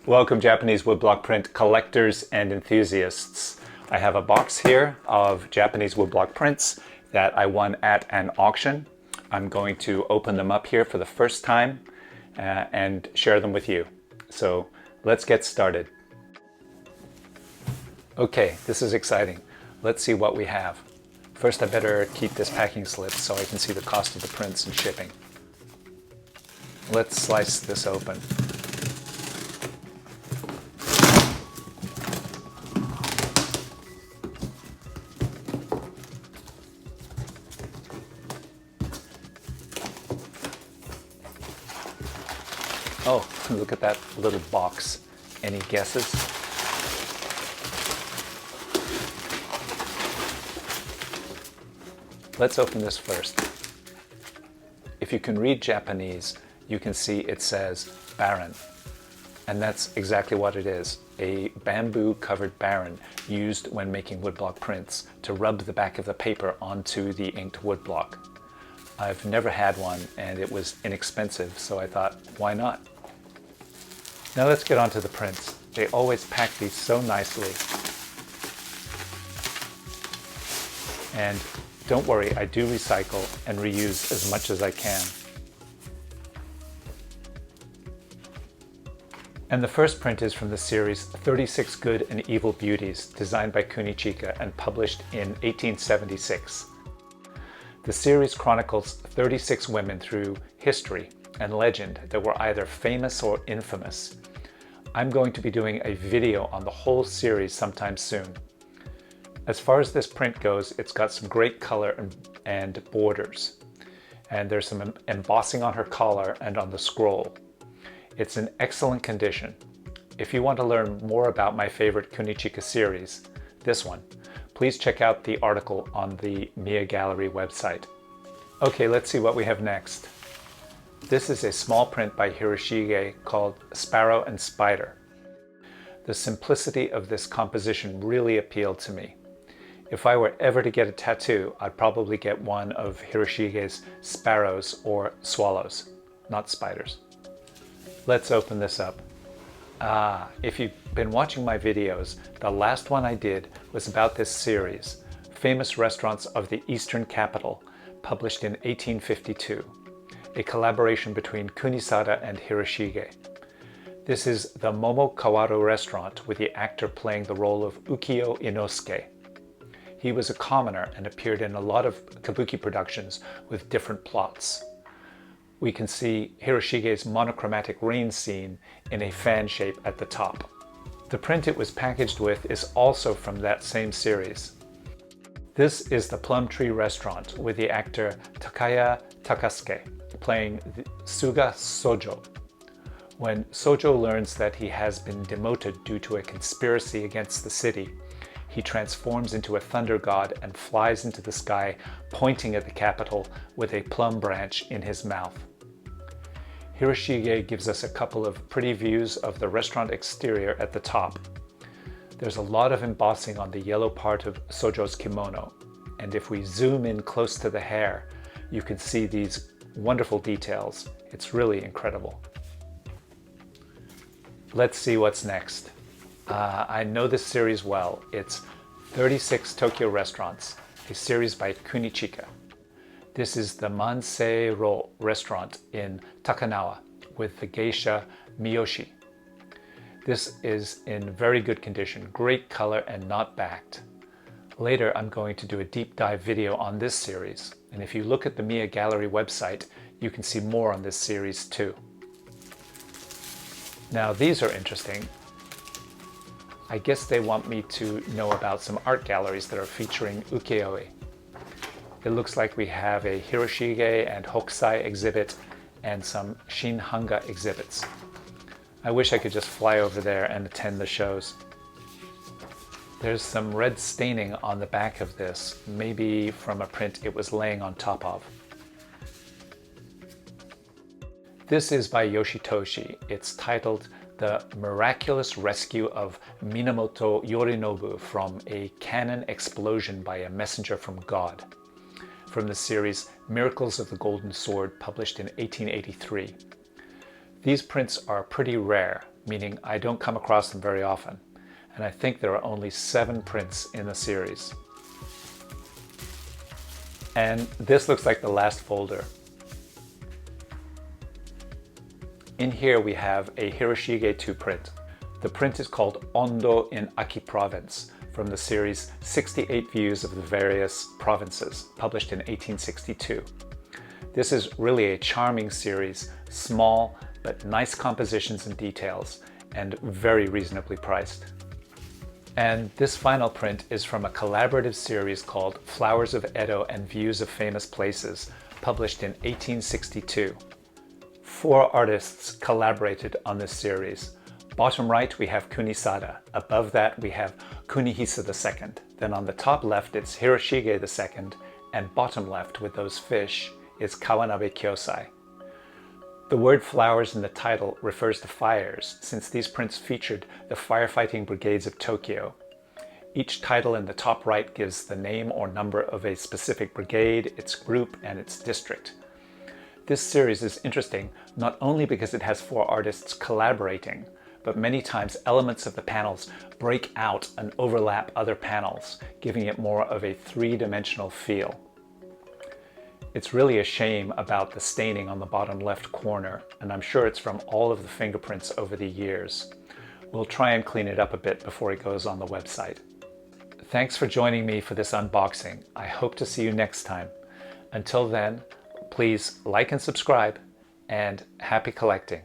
Welcome, Japanese woodblock print collectors and enthusiasts. I have a box here of Japanese woodblock prints that I won at an auction. I'm going to open them up here for the first time and share them with you. So let's get started. Okay, this is exciting. Let's see what we have. First, I better keep this packing slip so I can see the cost of the prints and shipping. Let's slice this open. Oh, look at that little box. Any guesses? Let's open this first. If you can read Japanese, you can see it says baron. And that's exactly what it is. A bamboo-covered baron used when making woodblock prints to rub the back of the paper onto the inked woodblock. I've never had one and it was inexpensive, so I thought, why not? Now let's get on to the prints. They always pack these so nicely. And don't worry, I do recycle and reuse as much as I can. And the first print is from the series 36 Good and Evil Beauties, designed by Kunichika and published in 1876. The series chronicles 36 women through history and legend that were either famous or infamous. I'm going to be doing a video on the whole series sometime soon. As far as this print goes, it's got some great color and borders. And there's some embossing on her collar and on the scroll. It's in excellent condition. If you want to learn more about my favorite Kunichika series, this one, please check out the article on the Mia Gallery website. Okay, let's see what we have next. This is a small print by Hiroshige called Sparrow and Spider. The simplicity of this composition really appealed to me. If I were ever to get a tattoo, I'd probably get one of Hiroshige's sparrows or swallows, not spiders. Let's open this up. If you've been watching my videos, the last one I did was about this series, Famous Restaurants of the Eastern Capital, published in 1852, a collaboration between Kunisada and Hiroshige. This is the Momo Kawaru restaurant with the actor playing the role of Ukiyo Inosuke. He was a commoner and appeared in a lot of kabuki productions with different plots. We can see Hiroshige's monochromatic rain scene in a fan shape at the top. The print it was packaged with is also from that same series. This is the Plum Tree Restaurant with the actor Takaya Takasuke playing Suga Sojo. When Sojo learns that he has been demoted due to a conspiracy against the city, he transforms into a thunder god and flies into the sky, pointing at the capital with a plum branch in his mouth. Hiroshige gives us a couple of pretty views of the restaurant exterior at the top. There's a lot of embossing on the yellow part of Sojo's kimono, and if we zoom in close to the hair, you can see these wonderful details. It's really incredible. Let's see what's next. I know this series well. It's 36 Tokyo Restaurants, a series by Kunichika. This is the Mansei-ro restaurant in Takanawa with the geisha Miyoshi. This is in very good condition, great color and not backed. Later, I'm going to do a deep dive video on this series. And if you look at the Mia Gallery website, you can see more on this series too. Now these are interesting. I guess they want me to know about some art galleries that are featuring ukiyo-e. It looks like we have a Hiroshige and Hokusai exhibit and some Shinhanga exhibits. I wish I could just fly over there and attend the shows. There's some red staining on the back of this, maybe from a print it was laying on top of. This is by Yoshitoshi. It's titled The Miraculous Rescue of Minamoto Yorinobu from a Cannon Explosion by a Messenger from God, from the series Miracles of the Golden Sword, published in 1883. These prints are pretty rare. meaning I don't come across them very often, and I think there are only 7 prints in the series. And this looks like the last folder. In here we have a Hiroshige II print. The print is called Ondo in Aki Province, from the series 68 Views of the Various Provinces, published in 1862. This is really a charming series, small but nice compositions and details, and very reasonably priced. And this final print is from a collaborative series called Flowers of Edo and Views of Famous Places, published in 1862. 4 artists collaborated on this series. Bottom right we have Kunisada, above that we have Kunichika II, then on the top left it's Hiroshige II, and bottom left with those fish is Kawanabe Kyosai. The word flowers in the title refers to fires, since these prints featured the firefighting brigades of Tokyo. Each title in the top right gives the name or number of a specific brigade, its group, and its district. This series is interesting not only because it has 4 artists collaborating, but many times elements of the panels break out and overlap other panels, giving it more of a 3-dimensional feel. It's really a shame about the staining on the bottom left corner, and I'm sure it's from all of the fingerprints over the years. We'll try and clean it up a bit before it goes on the website. Thanks for joining me for this unboxing. I hope to see you next time. Until then, please like and subscribe, and happy collecting.